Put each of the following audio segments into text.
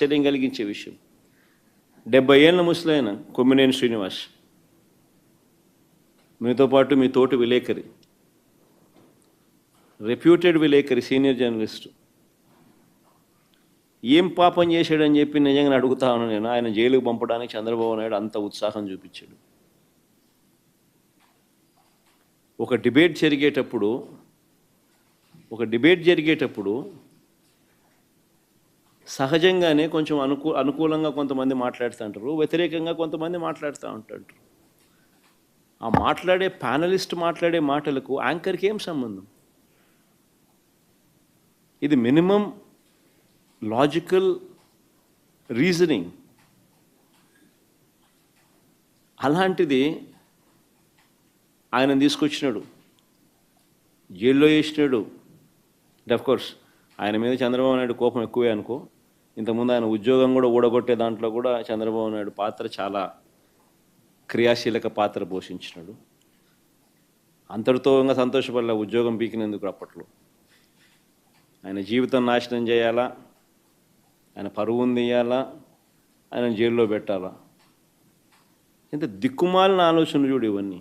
ఆశ్చర్యం కలిగించే విషయం. 70 ఏళ్ళ ముసలైన కొమ్మినేని శ్రీనివాస్, మీతో పాటు మీ తోటి విలేకరి, రెప్యూటెడ్ విలేకరి, సీనియర్ జర్నలిస్టు, ఏం పాపం చేశాడని చెప్పి నిజంగా అడుగుతా ఉన్నాను నేను. ఆయన జైలుకు పంపడానికి చంద్రబాబు నాయుడు అంత ఉత్సాహం చూపించాడు. ఒక డిబేట్ జరిగేటప్పుడు సహజంగానే కొంచెం అనుకూలంగా కొంతమంది మాట్లాడుతూ ఉంటారు, వ్యతిరేకంగా కొంతమంది మాట్లాడుతూ ఉంటారు. ఆ మాట్లాడే ప్యానలిస్ట్ మాట్లాడే మాటలకు యాంకర్కి ఏం సంబంధం? ఇది మినిమం లాజికల్ రీజనింగ్. అలాంటిది ఆయన తీసుకొచ్చినాడు, జైల్లో వేసినాడు. కోర్స్ ఆయన మీద చంద్రబాబు నాయుడు కోపం ఎక్కువే అనుకో. ఇంతకుముందు ఆయన ఉద్యోగం కూడా ఊడగొట్టే దాంట్లో కూడా చంద్రబాబు నాయుడు పాత్ర చాలా క్రియాశీలక పాత్ర పోషించినాడు. అంతటితో ఇంకా సంతోషపడలే ఉద్యోగం పీకినందుకు. అప్పట్లో ఆయన జీవితం నాశనం చేయాలా, ఆయన పరువును తీయాలా, ఆయన జైల్లో పెట్టాలా? ఇంత దిక్కుమాలిన ఆలోచనలు చూడు ఇవన్నీ.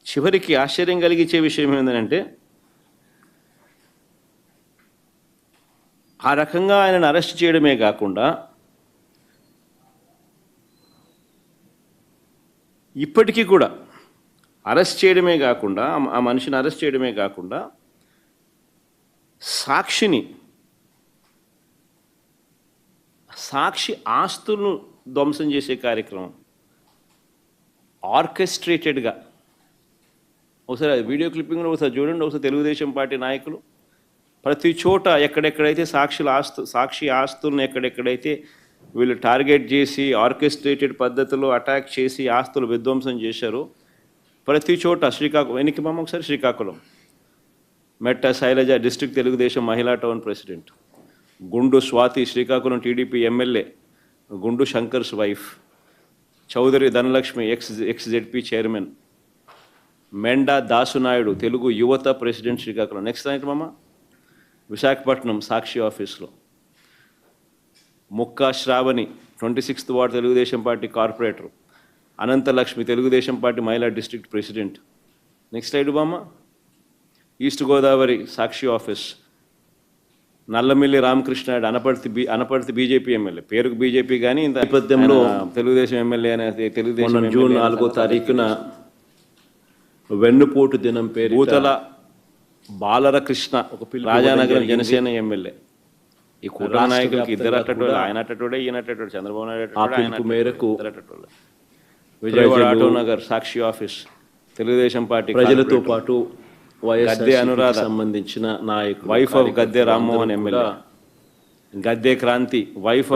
చివరికి ఆశ్చర్యం కలిగించే విషయం ఏంటంటే, ఆ రకంగా ఆయనను అరెస్ట్ చేయడమే కాకుండా ఇప్పటికీ కూడా అరెస్ట్ చేయడమే కాకుండా ఆ మనిషిని అరెస్ట్ చేయడమే కాకుండా సాక్షి ఆస్తులను ధ్వంసం చేసే కార్యక్రమం ఆర్కెస్ట్రేటెడ్గా. ఒకసారి వీడియో క్లిప్పింగ్లో ఒకసారి చూడండి. ఒకసారి తెలుగుదేశం పార్టీ నాయకులు ప్రతి చోట ఎక్కడెక్కడైతే సాక్షి ఆస్తులను ఎక్కడెక్కడైతే వీళ్ళు టార్గెట్ చేసి ఆర్కెస్ట్రేటెడ్ పద్ధతిలో అటాక్ చేసి ఆస్తులు విధ్వంసం చేశారో ప్రతి చోట శ్రీకాకుళం మెట్ట శైలజ డిస్ట్రిక్ట్ తెలుగుదేశం మహిళా టౌన్ ప్రెసిడెంట్, గుండు Swathi Srikakulam TDP MLA, Gundu Shankar's wife, Chowdary Dhanalakshmi ex ZP chairman, Menda Dasunaidu Telugu Yuvatha president Srikakulam. Next కార్యక్రమం విశాఖపట్నం సాక్షి ఆఫీస్లో Mukka Sravani 26th ward Telugudesam party corporator, Ananthalakshmi Telugudesam party Mahila district president. Next slide బామ్మ. East Godavari Sakshi office Nallamilli Ramakrishnayudu Anaparthi BJP MLA, పేరుకు బీజేపీ కానీ ఇంత నేపథ్యంలో తెలుగుదేశం ఎమ్మెల్యే అనేది తెలుగుదేశం జూన్ 4వ తారీఖున వెన్నుపోటు దినం పేరు భూతల బాలరకృష్ణ రాజానగరం జనసేన ఎమ్మెల్యే. ఈ కూటమి నాయకులకి ఇద్దరు అట్టటోళ్ళు, ఆయన అట్టటోడే ఈయన అట్టటోడు, చంద్రబాబు నాయుడు మేరకు విజయవాడ ఆటోనగర్ సాక్షి ఆఫీస్ తెలుగుదేశం పార్టీ ప్రజలతో పాటు గద్దె అనురాధ సంబంధించిన నాయకులు, wife of Gadde Rammohan MLA, Gadde Kranti wife